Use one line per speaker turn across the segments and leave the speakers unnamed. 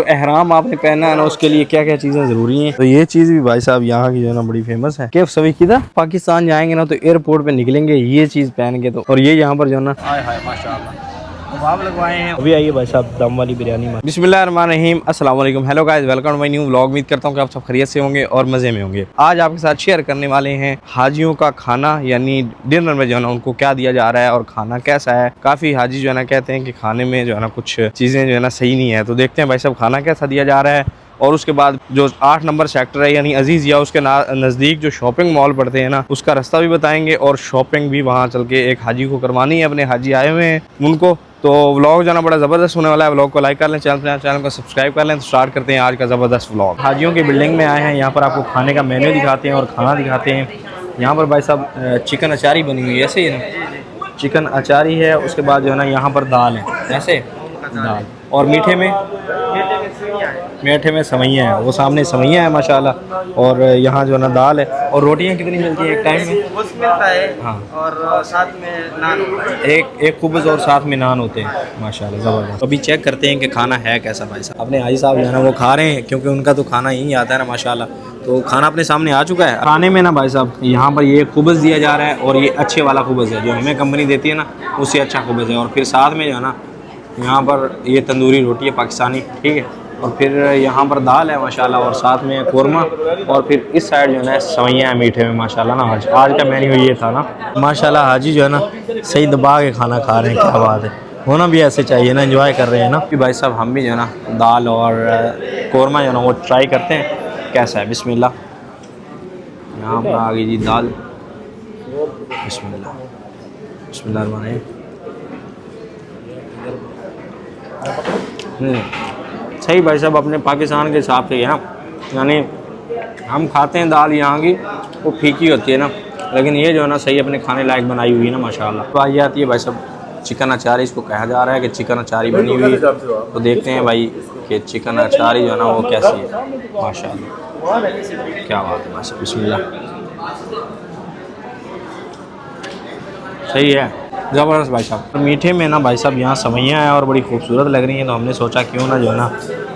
तो एहराम आपने पहना है ना, उसके लिए क्या क्या चीज़ें ज़रूरी हैं। तो ये चीज़ भी भाई साहब यहाँ की जो है ना बड़ी फेमस है कि सभी किधर पाकिस्तान जाएंगे ना तो एयरपोर्ट पे निकलेंगे ये चीज़ पहन के। तो और ये यहाँ पर जो है ना माशाल्लाह कबाब लगवाए हैं। अभी आइए भाई साहब दम वाली बिरयानी में। बिस्मिल्लाहिर्रहमानिर्रहीम, अस्सलाम वालेकुम, hello guys, welcome to my new vlog. उम्मीद करता हूँ कि आप सब खैरियत से होंगे और मज़े में होंगे। आज आपके साथ शेयर करने वाले हैं हाजियों का खाना, यानी डिनर में जो है ना उनको क्या दिया जा रहा है और खाना कैसा है। काफ़ी हाजी जो है ना कहते हैं कि खाने में जो है ना कुछ चीज़ें जो है ना सही नहीं है। तो देखते हैं भाई साहब खाना कैसा दिया जा रहा है। और उसके बाद जो 8 नंबर सेक्टर है यानी अजीज़िया, उसके नज़दीक जो शॉपिंग मॉल पड़ते हैं ना उसका रास्ता भी बताएंगे और शॉपिंग भी वहाँ चल के एक हाजी को करवानी है। अपने हाजी आए हुए हैं उनको। तो व्लॉग जो ना बड़ा ज़बरदस्त होने वाला है। व्लॉग को लाइक कर लें, चैनल को सब्सक्राइब कर लें। तो स्टार्ट करते हैं आज का ज़बरदस्त व्लॉग। हाजियों की बिल्डिंग में आए हैं, यहाँ पर आपको खाने का मेन्यू दिखाते हैं और खाना दिखाते हैं। यहाँ पर भाई साहब चिकन अचारी बनी हुई है, ऐसे ही ना चिकन अचारी है। उसके बाद जो है ना यहाँ पर दाल है, ऐसे दाल। और मीठे में सवैयाँ है, वो सामने सवैयाँ है माशाल्लाह। और यहाँ जो है ना दाल है। और रोटियाँ कितनी मिलती हैं एक टाइम में?
मिलता है।
हाँ,
और साथ में नान होता है।
एक खुब्ज़ और साथ में नान होते हैं माशाल्लाह ज़बरदस्त। तो अभी चेक करते हैं कि खाना है कैसा। भाई साहब अपने हाजी साहब जो है ना वो खा रहे हैं, क्योंकि उनका तो खाना यहीं आता है ना माशाल्लाह। तो खाना अपने सामने आ चुका है। खाने में ना भाई साहब यहाँ पर ये खुब्ज़ दिया जा रहा है और ये अच्छे वाला खुब्ज़ है जो हमें कंपनी देती है ना, उससे अच्छा खुब्ज़ है। और फिर साथ में जो है ना यहाँ पर ये तंदूरी रोटी है पाकिस्तानी, ठीक है। और फिर यहाँ पर दाल है माशाल्लाह और साथ में कोरमा। और फिर इस साइड जो है ना सवैयाँ हैं मीठे में माशाल्लाह ना। आज का मेन्यू ये था ना माशाल्लाह। हाजी जो है ना सही दबा के खाना खा रहे हैं, क्या बात है। होना भी ऐसे चाहिए ना, एंजॉय कर रहे हैं ना। कि भाई साहब हम भी जो है ना दाल और कोरमा जो है ना वो ट्राई करते हैं कैसा है। बिस्मिल्लाह, यहाँ पर आ गई जी दाल। बिस्मिल्लाह बिस्मिल्लाह। सही भाई साहब अपने पाकिस्तान के हिसाब से है ना, यानी हम खाते हैं दाल यहाँ की वो फीकी होती है ना, लेकिन ये जो है ना सही अपने खाने लायक बनाई हुई है ना माशाल्लाह। तो आई जाती है भाई साहब चिकन अचारी, इसको कहा जा रहा है कि चिकन अचारी बनी हुई है। तो देखते हैं भाई कि चिकन अचारी जो है ना वो कैसी है माशाल्लाह। क्या बात है माशाल्लाह, बिस्मिल्लाह। सही है, ज़बरदस्त भाई साहब। मीठे में ना भाई साहब यहाँ सवैयाँ हैं और बड़ी खूबसूरत लग रही हैं। तो हमने सोचा क्यों ना जो है ना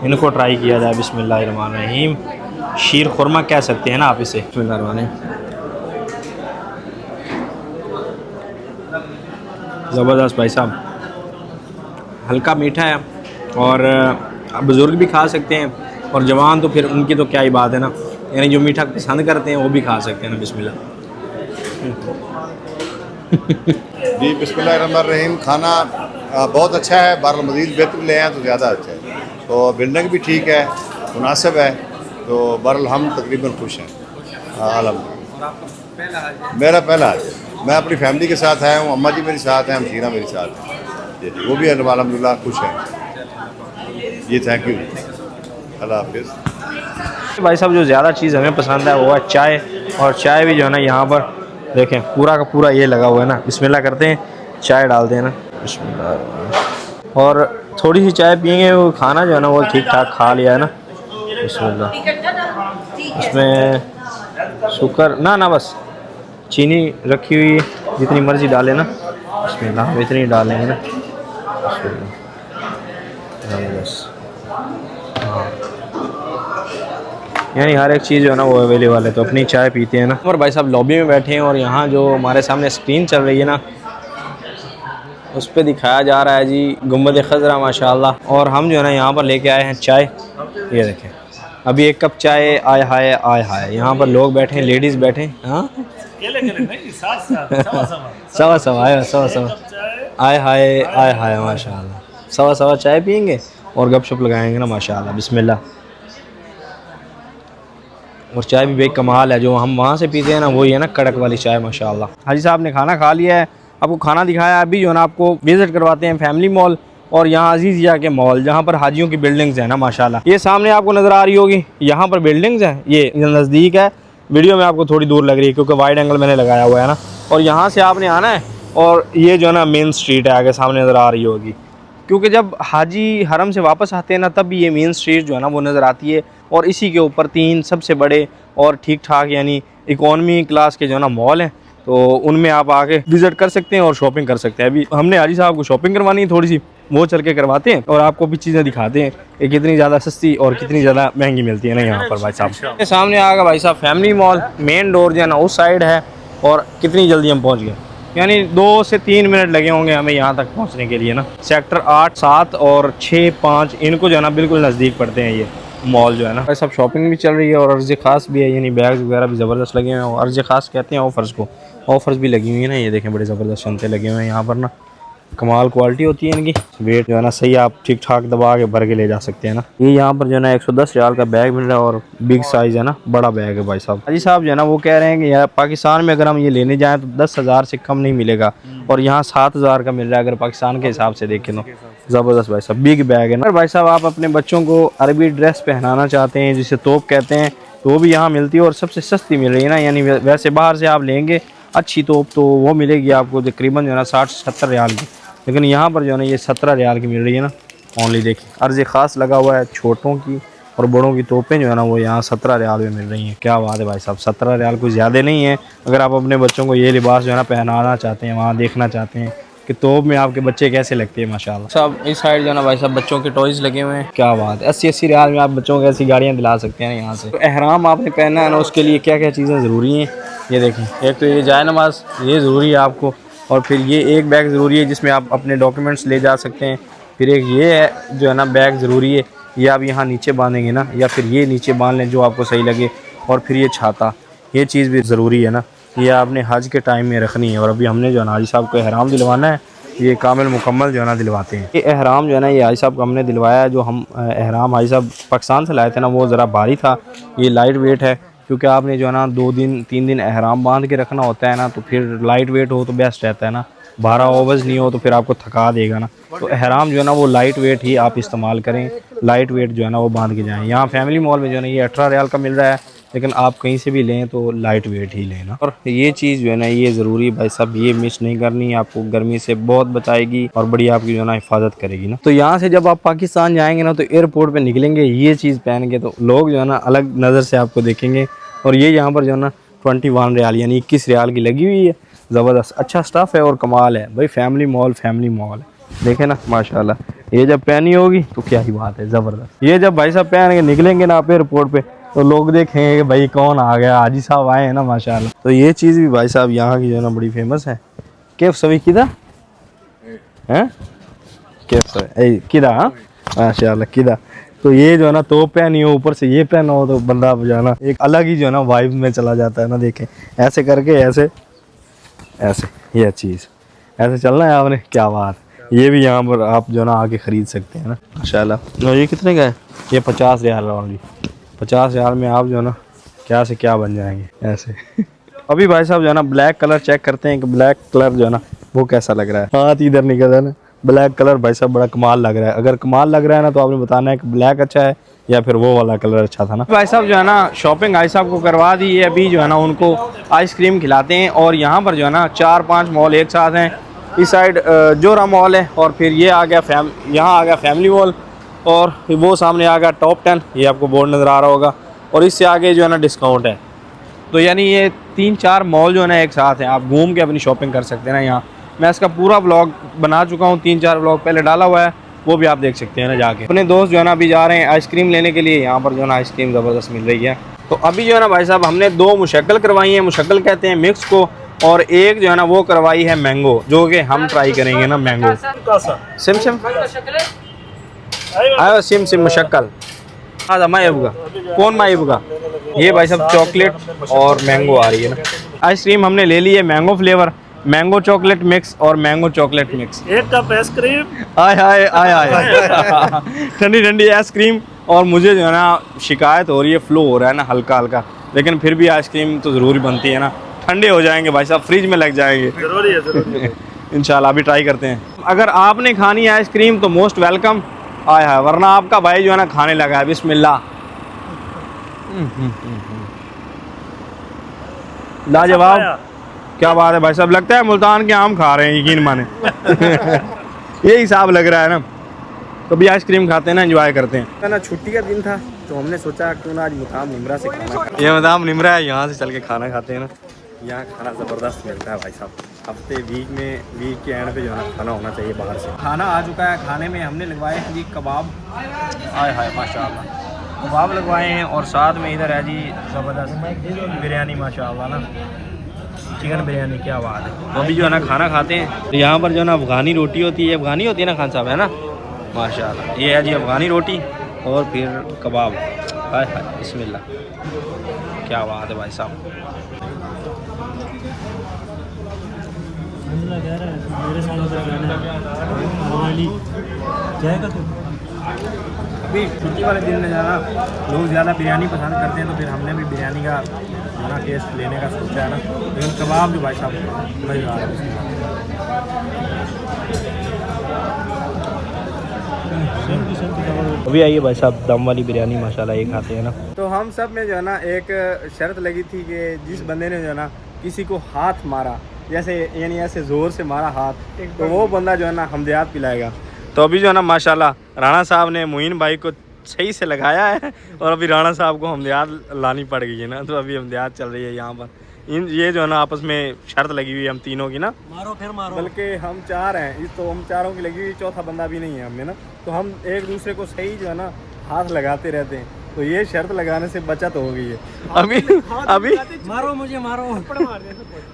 इनको ट्राई किया जाए। बिस्मिल्लाहिर्रहमानिर्रहीम। शीर खुरमा कह सकते हैं ना आप इसे। बिस्मिल्लाहिर्रहमानिर्रहीम, ज़बरदस्त भाई साहब। हल्का मीठा है और बुज़ुर्ग भी खा सकते हैं और जवान तो फिर उनकी तो क्या ही बात है ना, यानी जो मीठा पसंद करते हैं वो भी खा सकते हैं ना। बिस्मिल्लाह।
जी बिस्मिल्लाहिर्रहमानिर्रहीम। खाना बहुत अच्छा है, बार मज़ीद बेहतर ले आएँ तो ज़्यादा अच्छा है। तो बिल्डिंग भी ठीक है, मुनासिब है। तो बहरहाल हम तकरीबन खुश हैं अल्हम्दुलिल्लाह। मेरा पहला है, मैं अपनी फैमिली के साथ आया हूँ। अम्मा जी मेरे साथ हैं, हमशीरा मेरे साथ हैं जी, वो भी अल्हम्दुलिल्लाह खुश हैं जी। थैंक यू, अल्लाह हाफिज़।
भाई साहब जो ज़्यादा चीज़ हमें पसंद है वो है चाय। और चाय भी जो है ना यहाँ पर देखें पूरा का पूरा ये लगा हुआ है ना। बिस्मिल्लाह करते हैं, चाय डालते हैं ना। बिस्मिल्लाह। और थोड़ी सी चाय पियेंगे, वो खाना जो है ना वो ठीक ठाक खा लिया है ना। बिस्मिल्लाह। इसमें शुक्र ना बस चीनी रखी हुई है, जितनी मर्ज़ी डालें ना। बिस्मिल्लाह, हम इतनी डालेंगे ना। बस हाँ, यानी हर एक चीज़ जो है ना वो अवेलेबल है। तो अपनी चाय पीते हैं ना। और भाई साहब लॉबी में बैठे हैं और यहाँ जो हमारे सामने स्क्रीन चल रही है ना उस पर दिखाया जा रहा है जी गुंबद खज़रा माशाल्लाह। और हम जो है ना यहाँ पर लेके आए हैं चाय। ये देखें अभी एक कप चाय, आय हाय आय हाय। यहाँ पर लोग बैठे हैं, लेडीज़ बैठे हैं। हाँ सवा सवा आया, सवा सवा आय हाय आय हाय माशाल्लाह। सवा सवा चाय पियेंगे और गपशप लगाएंगे ना माशाल्लाह। बिस्मिल्लाह। और चाय भी बेकमाल है, जो हम वहाँ से पीते हैं ना वही है ना कड़क वाली चाय माशाल्लाह। हाजी साहब ने खाना खा लिया है, आपको खाना दिखाया। अभी जो है ना आपको विज़िट करवाते हैं फैमिली मॉल और यहाँ अजीज़िया के मॉल, जहाँ पर हाजियों की बिल्डिंग्स हैं ना माशाल्लाह। ये सामने आपको नज़र आ रही होगी, यहाँ पर बिल्डिंग्स हैं। ये नज़दीक है, वीडियो में आपको थोड़ी दूर लग रही है क्योंकि वाइड एंगल मैंने लगाया हुआ है ना। और यहाँ से आपने आना है और ये जो है ना मेन स्ट्रीट है, आगे सामने नज़र आ रही होगी। क्योंकि जब हाजी हरम से वापस आते हैं ना तब भी ये मेन स्ट्रीट जो है ना वो नज़र आती है। और इसी के ऊपर 3 सबसे बड़े और ठीक ठाक यानी इकोनॉमी क्लास के जो है ना मॉल हैं। तो उनमें आप आके विज़िट कर सकते हैं और शॉपिंग कर सकते हैं। अभी हमने हाजी साहब को शॉपिंग करवानी है थोड़ी सी, वो चल के करवाते हैं और आपको भी चीज़ें दिखाते हैं कि कितनी ज़्यादा सस्ती और कितनी ज़्यादा महंगी मिलती है ना यहाँ पर भाई साहब। सामने आगा भाई साहब फैमिली मॉल, मेन डोर जो है ना उस साइड है और कितनी जल्दी हम पहुँच गए, यानी 2 से 3 मिनट लगे होंगे हमें यहाँ तक पहुँचने के लिए ना। सेक्टर 8, 7 और 6, 5 इनको जो है ना बिल्कुल नज़दीक पड़ते हैं ये मॉल जो है ना। सब शॉपिंग भी चल रही है और अर्ज़ ख़ास भी है, यानी बैग्स वगैरह भी ज़बरदस्त लगे हुए हैं। अर्ज़ ख़ास कहते हैं ऑफ़र्स को, ऑफ़र्स भी लगी हुई है ना। ये देखें बड़े ज़बरदस्त शंते लगे हुए हैं यहाँ पर ना, कमाल क्वालिटी होती है इनकी। वेट जो है ना सही, आप ठीक ठाक दबा के भर के ले जा सकते हैं ना। ये यहाँ पर जो है ना 110 रियाल का बैग मिल रहा है और बिग साइज़ है ना, बड़ा बैग है भाई साहब। हाजी साहब जो है ना वो कह रहे हैं कि यार पाकिस्तान में अगर हम ये लेने जाएँ तो 10,000 से कम नहीं मिलेगा और यहाँ 7,000 का मिल रहा है अगर पाकिस्तान के हिसाब से देखें तो। ज़बरदस्त भाई साहब, बिग बैग है ना। भाई साहब आप अपने बच्चों को अरबी ड्रेस पहनाना चाहते हैं जिसे तोप कहते हैं, तो वो भी यहाँ मिलती है और सबसे सस्ती मिल रही है ना। यानी वैसे बाहर से आप लेंगे अच्छी तोप तो वो मिलेगी आपको तकरीबन जो है ना 60-70 रियाल की, लेकिन यहाँ पर जो है ना ये 17 रियाल की मिल रही है ना ओनली। देखिए अर्ज़ ख़ास लगा हुआ है, छोटों की और बड़ों की तोपें जो है ना वो यहाँ 17 रियाल में मिल रही हैं। क्या बात है भाई साहब, 17 रियाल कोई ज़्यादा नहीं है। अगर आप अपने बच्चों को ये लिबास जो है ना पहनाना चाहते हैं, वहाँ देखना चाहते हैं कि तोप में आपके बच्चे कैसे लगते हैं माशाल्लाह। सब इस साइड जो है ना भाई साहब बच्चों के टॉयज़ लगे हुए हैं। क्या बात है, 80-80 रियाल में आप बच्चों को ऐसी गाड़ियाँ दिला सकते हैं यहाँ से। तो एहराम आपने पहनना है ना, उसके लिए क्या क्या चीज़ें ज़रूरी हैं ये देखें। एक तो ये जाए नमाज, ये ज़रूरी है आपको, और फिर ये एक बैग ज़रूरी है जिसमें आप अपने डॉक्यूमेंट्स ले जा सकते हैं। फिर एक ये है जो है ना बैग ज़रूरी है, ये आप यहाँ नीचे बांधेंगे ना, या फिर ये नीचे बांध लें जो आपको सही लगे। और फिर ये छाता, ये चीज़ भी ज़रूरी है ना, ये आपने हज के टाइम में रखनी है। और अभी हमने जो है ना हाजी साहब को एहराम दिलवाना है, ये कामिल मुकम्मल जो है ना दिलवाते हैं। ये एहराम जो है ना ये हाजी साहब को हमने दिलवाया है। जो हम एहराम हाजी साहब पाकिस्तान से लाए थे ना वो ज़रा भारी था, ये लाइट वेट है, क्योंकि आपने जो है ना 2 दिन 3 दिन एहराम बांध के रखना होता है ना, तो फिर लाइट वेट हो तो बेस्ट रहता है ना, भारा ओवज नहीं हो तो फिर आपको थका देगा ना। तो एहराम जो है ना वो लाइट वेट ही आप इस्तेमाल करें, लाइट वेट जो है ना वो बांध के जाएं। यहाँ फैमिली मॉल में जो है ना ये 18 रियाल का मिल रहा है, लेकिन आप कहीं से भी लें तो लाइट वेट ही लेना। और ये चीज़ जो है ना ये ज़रूरी भाई साहब, ये मिस नहीं करनी, आपको गर्मी से बहुत बचाएगी और बड़ी आपकी जो है ना हिफाजत करेगी ना। तो यहाँ से जब आप पाकिस्तान जाएंगे ना तो एयरपोर्ट पे निकलेंगे ये चीज़ पहन के, तो लोग जो है ना अलग नज़र से आपको देखेंगे। और ये यहाँ पर जो है ना 21 रियाल यानी 21 रियाल की लगी हुई है। ज़बरदस्त अच्छा स्टफ़ है और कमाल है भाई। फैमिली मॉल है, देखें ना माशाल्लाह। ये जब पहनी होगी तो क्या ही बात है, ज़बरदस्त। ये जब भाई साहब पहन के निकलेंगे ना आप एयरपोर्ट पे तो लोग देखेंगे कि भाई कौन आ गया, हाजी साहब आए हैं ना माशाल्लाह। तो ये चीज़ भी भाई साहब यहाँ की जो है ना बड़ी फेमस है। केफ सभी किदा हैं, केफ सभी किदा, हाँ माशाल्लाह किदा। तो ये जो है ना तो पहनी हो, ऊपर से ये पहना हो तो बंदा जो है ना एक अलग ही जो है ना वाइब में चला जाता है ना। देखें ऐसे करके, ऐसे ऐसे ये चीज़ ऐसे चलना है आपने, क्या बात। ये भी यहाँ पर आप जो है ना आके ख़रीद सकते हैं ना माशाल्लाह। ये कितने का है? ये 50 रियाल वाली, 50 रियाल में आप जो है ना क्या से क्या बन जाएंगे ऐसे। अभी भाई साहब जो है ना ब्लैक कलर चेक करते हैं कि ब्लैक कलर जो है ना वो कैसा लग रहा है। हाथ इधर निकल रहा है ना, ब्लैक कलर भाई साहब बड़ा कमाल लग रहा है। अगर कमाल लग रहा है ना तो आपने बताना है कि ब्लैक अच्छा है या फिर वो वाला कलर अच्छा था ना। भाई साहब जो है ना शॉपिंग भाई साहब को करवा दी है। अभी जो है ना उनको आइसक्रीम खिलाते हैं। और यहाँ पर जो है ना 4-5 मॉल एक साथ हैं। इस साइड जोरा मॉल है और फिर ये आ गया यहाँ आ गया फैमिली मॉल, और वो सामने आ गया टॉप 10, ये आपको बोर्ड नज़र आ रहा होगा। और इससे आगे जो है ना डिस्काउंट है। तो यानी ये 3-4 मॉल जो है ना एक साथ हैं, आप घूम के अपनी शॉपिंग कर सकते हैं ना। यहाँ मैं इसका पूरा ब्लॉग बना चुका हूँ, 3-4 ब्लॉग पहले डाला हुआ है, वो भी आप देख सकते हैं ना जाके। अपने दोस्त जो है ना अभी जा रहे हैं आइसक्रीम लेने के लिए। यहाँ पर जो है ना आइसक्रीम ज़बरदस्त मिल रही है। तो अभी जो है ना भाई साहब हमने 2 मुशक्कल करवाई हैं, मुशक्कल कहते हैं मिक्स को, और एक जो है ना वो करवाई है मैंगो, जो कि हम ट्राई करेंगे ना मैंगो। सिम सिम आयो सिम सिम मुशक्कल आज मायूबगा कौन मायूबगा। ये भाई साहब चॉकलेट और मैंगो आ रही है ना। आइसक्रीम हमने ले ली है mango flavour, mango chocolate mix और मैंगो चॉकलेट मिक्स।
एक कप आइसक्रीम,
आय हाय आय हाय ठंडी ठंडी आइसक्रीम। और मुझे जो है ना शिकायत हो रही है, फ्लो हो रहा है ना हल्का हल्का, लेकिन फिर भी आइसक्रीम तो ज़रूरी बनती है ना। ठंडे हो जाएंगे भाई साहब, फ्रिज में लग जाएंगे।
जरूरी है
इंशाल्लाह अभी ट्राई करते हैं। अगर आपने खानी है आइसक्रीम तो मोस्ट वेलकम, आया है, वरना आपका भाई जो है ना खाने लगा है। बिस्मिल्लाह। लाजवाब, क्या बात है भाई साहब, लगता है मुल्तान के आम खा रहे हैं, यकीन माने। ये हिसाब लग रहा है ना। तो भी आइसक्रीम खाते हैं ना, एंजॉय करते हैं ना। छुट्टी का दिन था तो हमने सोचा क्यों ना आज मुकाम निमरा से खाना। ये मुकाम निमरा है, यहाँ से चल के खाना खाते हैं ना। यहाँ खाना ज़बरदस्त मिलता है भाई साहब। हफ्ते वीक के एंड पे जो है ना खाना होना चाहिए बाहर से। खाना आ चुका है, खाने में हमने लगवाए हैं जी कबाब, आय हाय माशाल्लाह कबाब लगवाए हैं, और साथ में इधर है जी ज़बरदस्त बिरयानी माशाल्लाह ना, चिकन बिरयानी, क्या बात है। तो अभी जो है ना खाना खाते हैं। तो यहाँ पर जो है ना अफ़गानी रोटी होती है, अफ़गानी होती है ना खान साहब, है ना माशाल्लाह। ये है जी अफ़गानी रोटी और फिर कबाब, हाय हाय बिस्मिल्लाह, क्या बात है भाई साहब।
मेरे साथ जाएगा तो
अभी छुट्टी वाले दिन में जाना लोग ज़्यादा बिरयानी पसंद करते हैं, तो फिर हमने भी बिरयानी का खाना टेस्ट लेने का सोचा है ना। लेकिन कबाब जो भाई साहब मज़ेदार है। अभी आइए भाई साहब दम वाली बिरयानी माशाल्लाह ये खाते हैं ना। तो हम सब में जो है ना एक शर्त लगी थी कि जिस बंदे ने जो है ना किसी को हाथ मारा, जैसे यानी ऐसे ज़ोर से मारा हाथ, तो वो बंदा जो है ना हमदयात पिलाएगा। तो अभी जो है ना माशाल्लाह राणा साहब ने मोइन भाई को सही से लगाया है, और अभी राणा साहब को हमदयात लानी पड़ गई है ना, तो अभी हमदयात चल रही है यहाँ पर। ये जो है ना आपस में शर्त लगी हुई है हम तीनों की ना,
मारो फिर मारो,
बल्कि हम 4 हैं, इस तो हम चारों की लगी हुई, चौथा बंदा भी नहीं है हमें ना, तो हम एक दूसरे को सही जो है ना हाथ लगाते रहते हैं। तो ये शर्त लगाने से बचत हो गई है। अभी
मारो मुझे मारो,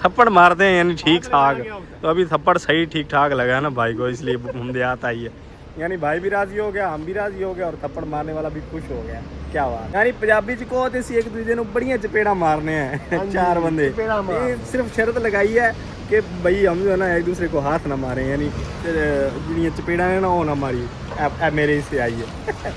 थप्पड़ मारते हैं यानी ठीक ठाक, तो अभी थप्पड़ सही ठीक ठाक लगा है ना भाई को, इसलिए हमदयात आई है। यानी भाई भी राजी हो गया, हम भी राजी हो गया, और थप्पड़ मारने वाला भी खुश हो गया, क्या बात। यानी पंजाबी च कहते हैं एक दूसरे को बढ़िया चपेड़ा मारने हैं 4 बंदे, ये सिर्फ शर्त लगाई है कि भाई हम जो है ना एक दूसरे को हाथ ना मारें, यानी चपेड़ा है ना वो ना मारी, मेरे से आई है।